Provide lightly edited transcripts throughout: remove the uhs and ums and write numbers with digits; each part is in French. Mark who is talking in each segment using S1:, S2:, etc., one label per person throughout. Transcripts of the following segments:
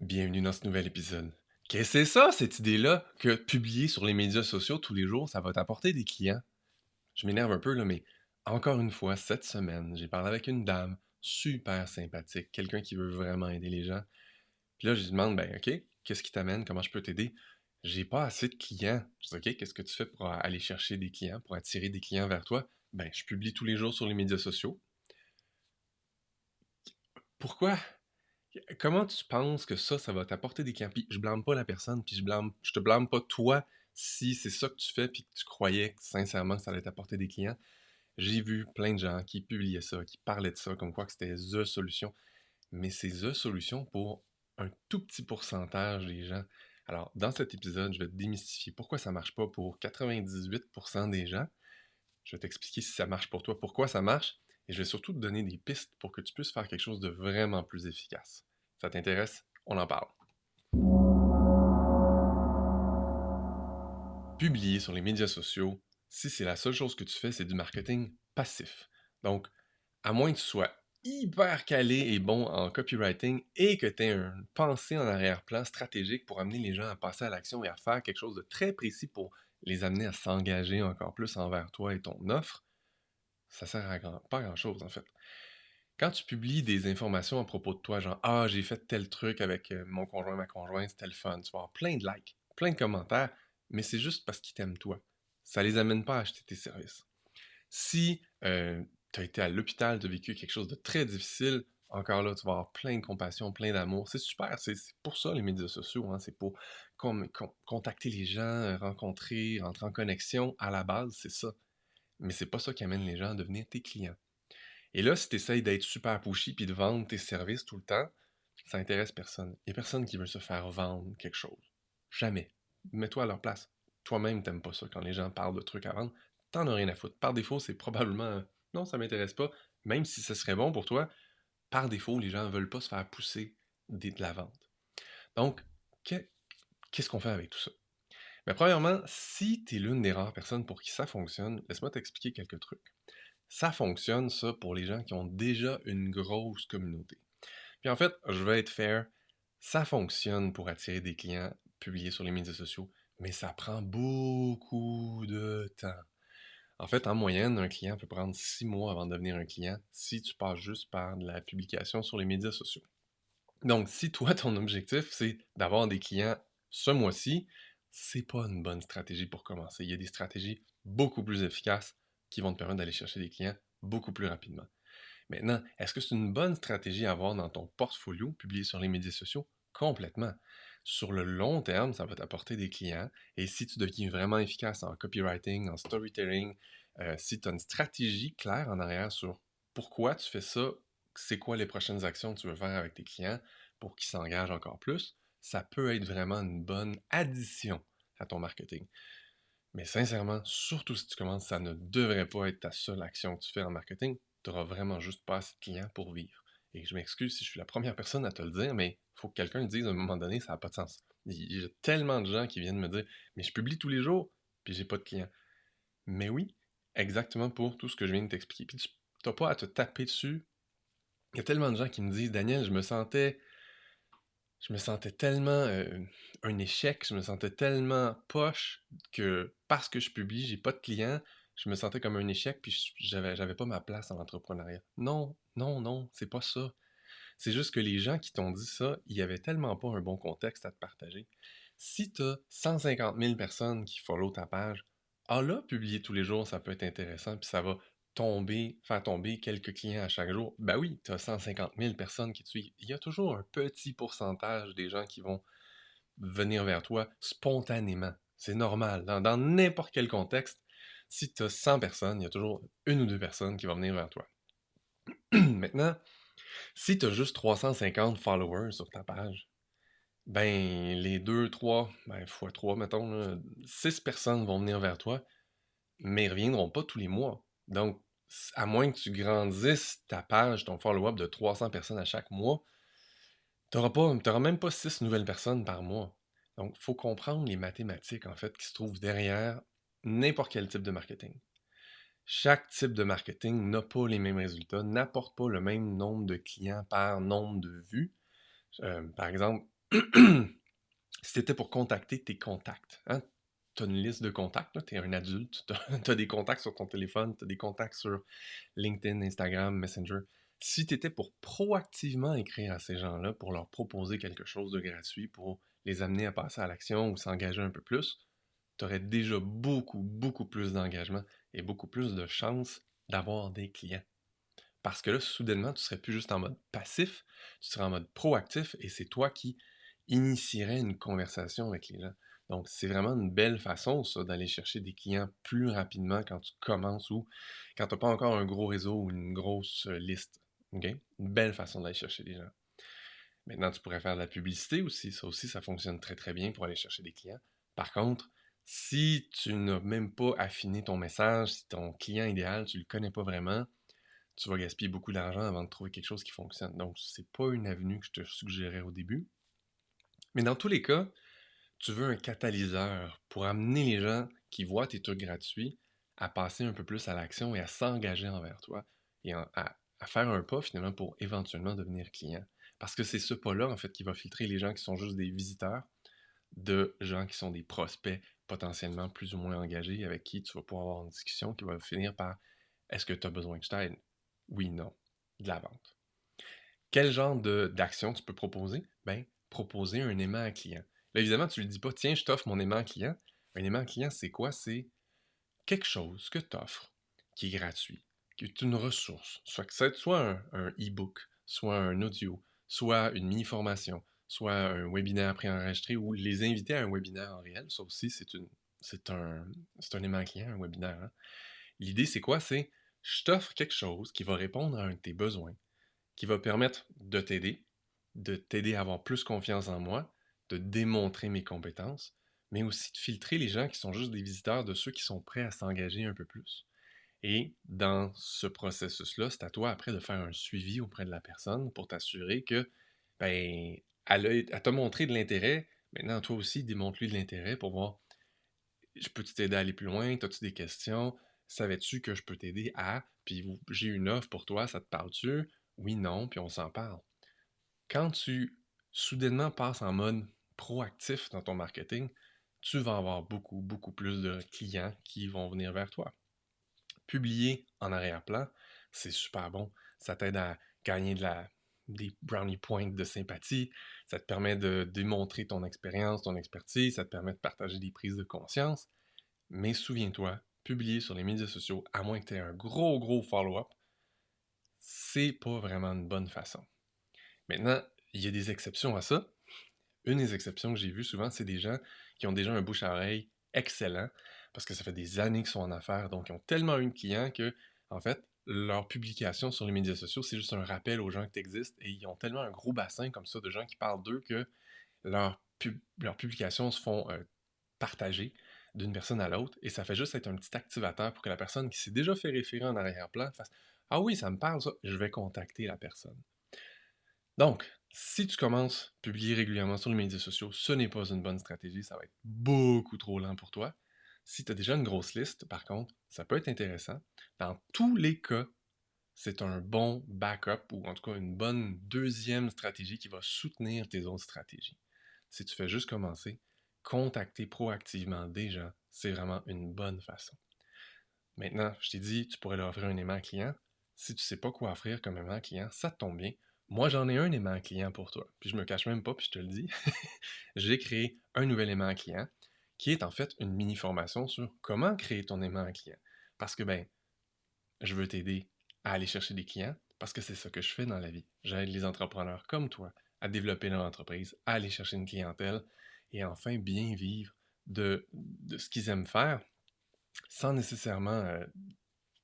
S1: Bienvenue dans ce nouvel épisode. Qu'est-ce que c'est ça, cette idée-là, que publier sur les médias sociaux tous les jours, ça va t'apporter des clients? Je m'énerve un peu, là, mais encore une fois, cette semaine, j'ai parlé avec une dame super sympathique, quelqu'un qui veut vraiment aider les gens. Puis là, je lui demande, ben, OK, qu'est-ce qui t'amène? Comment je peux t'aider? J'ai pas assez de clients. Je dis, OK, qu'est-ce que tu fais pour aller chercher des clients, pour attirer des clients vers toi? Ben, je publie tous les jours sur les médias sociaux. Pourquoi? Comment tu penses que ça va t'apporter des clients? Puis je blâme pas la personne, puis je te blâme pas toi si c'est ça que tu fais puis que tu croyais sincèrement que ça allait t'apporter des clients. J'ai vu plein de gens qui publiaient ça, qui parlaient de ça, comme quoi que c'était the solution. Mais c'est the solution pour un tout petit pourcentage des gens. Alors, dans cet épisode, je vais te démystifier pourquoi ça marche pas pour 98% des gens. Je vais t'expliquer si ça marche pour toi, pourquoi ça marche, et je vais surtout te donner des pistes pour que tu puisses faire quelque chose de vraiment plus efficace. Ça t'intéresse? On en parle. Publier sur les médias sociaux, si c'est la seule chose que tu fais, c'est du marketing passif. Donc, à moins que tu sois hyper calé et bon en copywriting et que tu aies une pensée en arrière-plan stratégique pour amener les gens à passer à l'action et à faire quelque chose de très précis pour les amener à s'engager encore plus envers toi et ton offre, ça sert à pas grand-chose en fait. Quand tu publies des informations à propos de toi, genre «Ah, j'ai fait tel truc avec mon conjoint, ma conjointe, c'était le fun», tu vas avoir plein de likes, plein de commentaires, mais c'est juste parce qu'ils t'aiment toi. Ça les amène pas à acheter tes services. Si tu as été à l'hôpital, tu as vécu quelque chose de très difficile, encore là, tu vas avoir plein de compassion, plein d'amour. C'est super, c'est pour ça les médias sociaux, hein, c'est pour contacter les gens, rencontrer, rentrer en connexion. À la base, c'est ça. Mais c'est pas ça qui amène les gens à devenir tes clients. Et là, si tu essayes d'être super pushy puis de vendre tes services tout le temps, ça intéresse personne. Il n'y a personne qui veut se faire vendre quelque chose. Jamais. Mets-toi à leur place. Toi-même, t'aimes pas ça quand les gens parlent de trucs à vendre. T'en as rien à foutre. Par défaut, c'est probablement non, ça m'intéresse pas. Même si ce serait bon pour toi, par défaut, les gens ne veulent pas se faire pousser de la vente. Donc, que- qu'est-ce qu'on fait avec tout ça? Mais premièrement, si tu es l'une des rares personnes pour qui ça fonctionne, laisse-moi t'expliquer quelques trucs. Ça fonctionne, ça, pour les gens qui ont déjà une grosse communauté. Puis en fait, je vais être fair, ça fonctionne pour attirer des clients publiés sur les médias sociaux, mais ça prend beaucoup de temps. En fait, en moyenne, un client peut prendre 6 mois avant de devenir un client si tu passes juste par de la publication sur les médias sociaux. Donc, si toi, ton objectif, c'est d'avoir des clients ce mois-ci, c'est pas une bonne stratégie pour commencer. Il y a des stratégies beaucoup plus efficaces qui vont te permettre d'aller chercher des clients beaucoup plus rapidement. Maintenant, est-ce que c'est une bonne stratégie à avoir dans ton portfolio publié sur les médias sociaux? Complètement. Sur le long terme, ça va t'apporter des clients. Et si tu deviens vraiment efficace en copywriting, en storytelling, si tu as une stratégie claire en arrière sur pourquoi tu fais ça, c'est quoi les prochaines actions que tu veux faire avec tes clients pour qu'ils s'engagent encore plus, ça peut être vraiment une bonne addition à ton marketing. Mais sincèrement, surtout si tu commences, ça ne devrait pas être ta seule action que tu fais en marketing. Tu n'auras vraiment juste pas assez de clients pour vivre. Et je m'excuse si je suis la première personne à te le dire, mais il faut que quelqu'un le dise à un moment donné, ça n'a pas de sens. Il y a tellement de gens qui viennent me dire, mais je publie tous les jours, puis j'ai pas de clients. Mais oui, exactement pour tout ce que je viens de t'expliquer. Puis tu n'as pas à te taper dessus. Il y a tellement de gens qui me disent, Daniel, je me sentais tellement un échec, je me sentais tellement poche que parce que je publie, j'ai pas de clients, je me sentais comme un échec puis j'avais pas ma place en entrepreneuriat. Non, non, non, c'est pas ça. C'est juste que les gens qui t'ont dit ça, il y avait tellement pas un bon contexte à te partager. Si tu as 150 000 personnes qui follow ta page, ah là, publier tous les jours, ça peut être intéressant, puis ça va faire tomber quelques clients à chaque jour. Ben oui, tu as 150 000 personnes qui te suivent. Il y a toujours un petit pourcentage des gens qui vont venir vers toi spontanément. C'est normal. Dans n'importe quel contexte, si tu as 100 personnes, il y a toujours une ou deux personnes qui vont venir vers toi. Maintenant, si tu as juste 350 followers sur ta page, ben les 2, 3, ben fois 3, mettons, là, 6 personnes vont venir vers toi, mais ils reviendront pas tous les mois. Donc, à moins que tu grandisses ta page, ton follow-up de 300 personnes à chaque mois, t'auras même pas 6 nouvelles personnes par mois. Donc, il faut comprendre les mathématiques, en fait, qui se trouvent derrière n'importe quel type de marketing. Chaque type de marketing n'a pas les mêmes résultats, n'apporte pas le même nombre de clients par nombre de vues. Par exemple, Si c'était pour contacter tes contacts, hein, tu as une liste de contacts, tu es un adulte, tu as des contacts sur ton téléphone, tu as des contacts sur LinkedIn, Instagram, Messenger. Si tu étais pour proactivement écrire à ces gens-là, pour leur proposer quelque chose de gratuit, pour les amener à passer à l'action ou s'engager un peu plus, tu aurais déjà beaucoup, beaucoup plus d'engagement et beaucoup plus de chances d'avoir des clients. Parce que là, soudainement, tu serais plus juste en mode passif, tu serais en mode proactif et c'est toi qui initierais une conversation avec les gens. Donc, c'est vraiment une belle façon, ça, d'aller chercher des clients plus rapidement quand tu commences ou quand tu n'as pas encore un gros réseau ou une grosse liste. OK? Une belle façon d'aller chercher des gens. Maintenant, tu pourrais faire de la publicité aussi. Ça aussi, ça fonctionne très, très bien pour aller chercher des clients. Par contre, si tu n'as même pas affiné ton message, si ton client idéal, tu ne le connais pas vraiment, tu vas gaspiller beaucoup d'argent avant de trouver quelque chose qui fonctionne. Donc, c'est pas une avenue que je te suggérais au début. Mais dans tous les cas, tu veux un catalyseur pour amener les gens qui voient tes trucs gratuits à passer un peu plus à l'action et à s'engager envers toi et à faire un pas finalement pour éventuellement devenir client. Parce que c'est ce pas-là, en fait, qui va filtrer les gens qui sont juste des visiteurs de gens qui sont des prospects potentiellement plus ou moins engagés avec qui tu vas pouvoir avoir une discussion qui va finir par est-ce que tu as besoin que je t'aide? Oui, non. De la vente. Quel genre d'action tu peux proposer? Ben, proposer un aimant à client. Là, évidemment, tu ne lui dis pas, tiens, je t'offre mon aimant à client. Un aimant à client, c'est quoi? C'est quelque chose que tu offres qui est gratuit, qui est une ressource. Soit un e-book, soit un audio, soit une mini-formation, soit un webinaire préenregistré ou les inviter à un webinaire en réel. Ça aussi, c'est un aimant à client, un webinaire. Hein. L'idée, c'est quoi? C'est je t'offre quelque chose qui va répondre à un de tes besoins, qui va permettre de t'aider à avoir plus confiance en moi, de démontrer mes compétences, mais aussi de filtrer les gens qui sont juste des visiteurs de ceux qui sont prêts à s'engager un peu plus. Et dans ce processus-là, c'est à toi après de faire un suivi auprès de la personne pour t'assurer que, ben, elle t'a montré de l'intérêt. Maintenant, toi aussi, démontre-lui de l'intérêt pour voir, je peux t'aider à aller plus loin? As-tu des questions? Savais-tu que je peux t'aider à? Puis j'ai une offre pour toi, ça te parle-tu? Oui, non, puis on s'en parle. Quand tu soudainement passes en mode proactif dans ton marketing, tu vas avoir beaucoup, beaucoup plus de clients qui vont venir vers toi. Publier en arrière-plan, c'est super bon. Ça t'aide à gagner des brownie points de sympathie. Ça te permet de démontrer ton expérience, ton expertise. Ça te permet de partager des prises de conscience. Mais souviens-toi, publier sur les médias sociaux, à moins que tu aies un gros, gros follow-up, c'est pas vraiment une bonne façon. Maintenant, il y a des exceptions à ça. Une des exceptions que j'ai vues souvent, c'est des gens qui ont déjà un bouche à oreille excellent parce que ça fait des années qu'ils sont en affaires, donc ils ont tellement eu de clients que, en fait, leur publication sur les médias sociaux, c'est juste un rappel aux gens que tu existes et ils ont tellement un gros bassin comme ça de gens qui parlent d'eux que leurs publications se font partager d'une personne à l'autre et ça fait juste être un petit activateur pour que la personne qui s'est déjà fait référer en arrière-plan fasse ah oui, ça me parle ça, je vais contacter la personne. Donc, si tu commences à publier régulièrement sur les médias sociaux, ce n'est pas une bonne stratégie, ça va être beaucoup trop lent pour toi. Si tu as déjà une grosse liste, par contre, ça peut être intéressant. Dans tous les cas, c'est un bon backup ou en tout cas une bonne deuxième stratégie qui va soutenir tes autres stratégies. Si tu fais juste commencer, contacter proactivement des gens, c'est vraiment une bonne façon. Maintenant, je t'ai dit, tu pourrais leur offrir un aimant client. Si tu ne sais pas quoi offrir comme aimant client, ça te tombe bien. Moi, j'en ai un aimant client pour toi. Puis je me cache même pas, puis je te le dis. J'ai créé un nouvel aimant client qui est en fait une mini formation sur comment créer ton aimant client. Parce que, ben, je veux t'aider à aller chercher des clients parce que c'est ça que je fais dans la vie. J'aide les entrepreneurs comme toi à développer leur entreprise, à aller chercher une clientèle et enfin bien vivre de ce qu'ils aiment faire sans nécessairement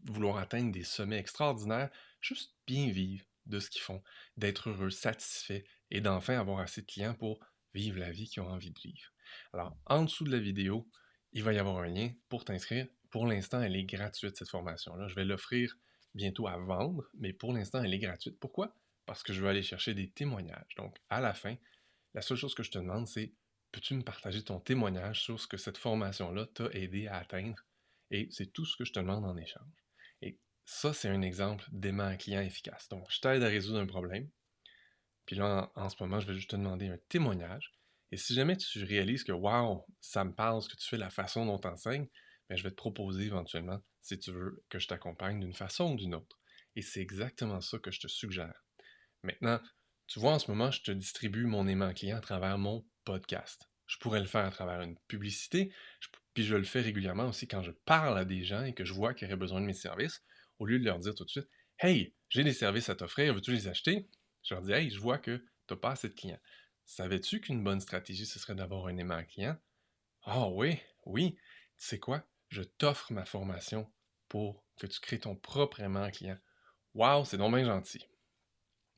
S1: vouloir atteindre des sommets extraordinaires, juste bien vivre de ce qu'ils font, d'être heureux, satisfait et d'enfin avoir assez de clients pour vivre la vie qu'ils ont envie de vivre. Alors, en dessous de la vidéo, il va y avoir un lien pour t'inscrire. Pour l'instant, elle est gratuite, cette formation-là. Je vais l'offrir bientôt à vendre, mais pour l'instant, elle est gratuite. Pourquoi? Parce que je veux aller chercher des témoignages. Donc, à la fin, la seule chose que je te demande, c'est peux-tu me partager ton témoignage sur ce que cette formation-là t'a aidé à atteindre? Et c'est tout ce que je te demande en échange. Et ça, c'est un exemple d'aimant client efficace. Donc, je t'aide à résoudre un problème. Puis là, en ce moment, je vais juste te demander un témoignage. Et si jamais tu réalises que, wow, ça me parle ce que tu fais, la façon dont tu enseignes, ben, je vais te proposer éventuellement, si tu veux, que je t'accompagne d'une façon ou d'une autre. Et c'est exactement ça que je te suggère. Maintenant, tu vois, en ce moment, je te distribue mon aimant client à travers mon podcast. Je pourrais le faire à travers une publicité, puis je le fais régulièrement aussi quand je parle à des gens et que je vois qu'ils auraient besoin de mes services, au lieu de leur dire tout de suite, hey, j'ai des services à t'offrir, veux-tu les acheter? Je leur dis, hey, je vois que tu n'as pas assez de clients. Savais-tu qu'une bonne stratégie, ce serait d'avoir un aimant client? Ah oui, oui. Tu sais quoi? Je t'offre ma formation pour que tu crées ton propre aimant client. Wow, c'est donc bien gentil.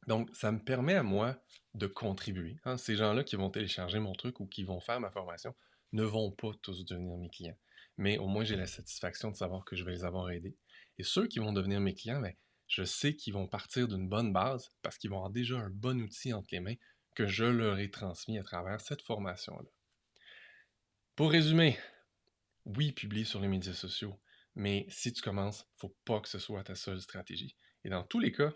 S1: Donc, ça me permet à moi de contribuer, hein. Ces gens-là qui vont télécharger mon truc ou qui vont faire ma formation ne vont pas tous devenir mes clients. Mais au moins, j'ai la satisfaction de savoir que je vais les avoir aidés. Et ceux qui vont devenir mes clients, ben, je sais qu'ils vont partir d'une bonne base parce qu'ils vont avoir déjà un bon outil entre les mains que je leur ai transmis à travers cette formation-là. Pour résumer, oui, publier sur les médias sociaux, mais si tu commences, il ne faut pas que ce soit ta seule stratégie. Et dans tous les cas,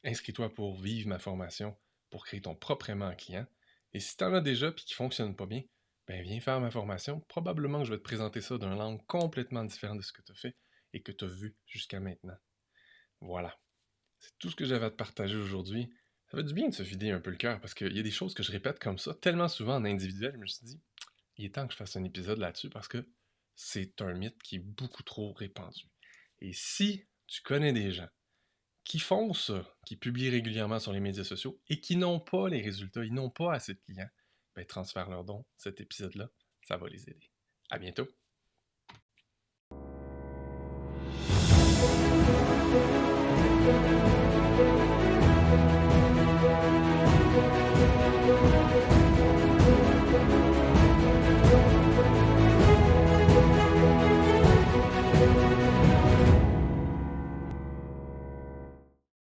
S1: inscris-toi pour vivre ma formation pour créer ton propre aimant client. Et si tu en as déjà et qui ne fonctionne pas bien, ben viens faire ma formation. Probablement que je vais te présenter ça d'une langue complètement différente de ce que tu as fait et que tu as vu jusqu'à maintenant. Voilà. C'est tout ce que j'avais à te partager aujourd'hui. Ça fait du bien de se vider un peu le cœur parce qu'il y a des choses que je répète comme ça tellement souvent en individuel. Je me suis dit, il est temps que je fasse un épisode là-dessus parce que c'est un mythe qui est beaucoup trop répandu. Et si tu connais des gens qui font ça, qui publient régulièrement sur les médias sociaux et qui n'ont pas les résultats, ils n'ont pas assez de clients, ben transfère leur don. Cet épisode-là, ça va les aider. À bientôt!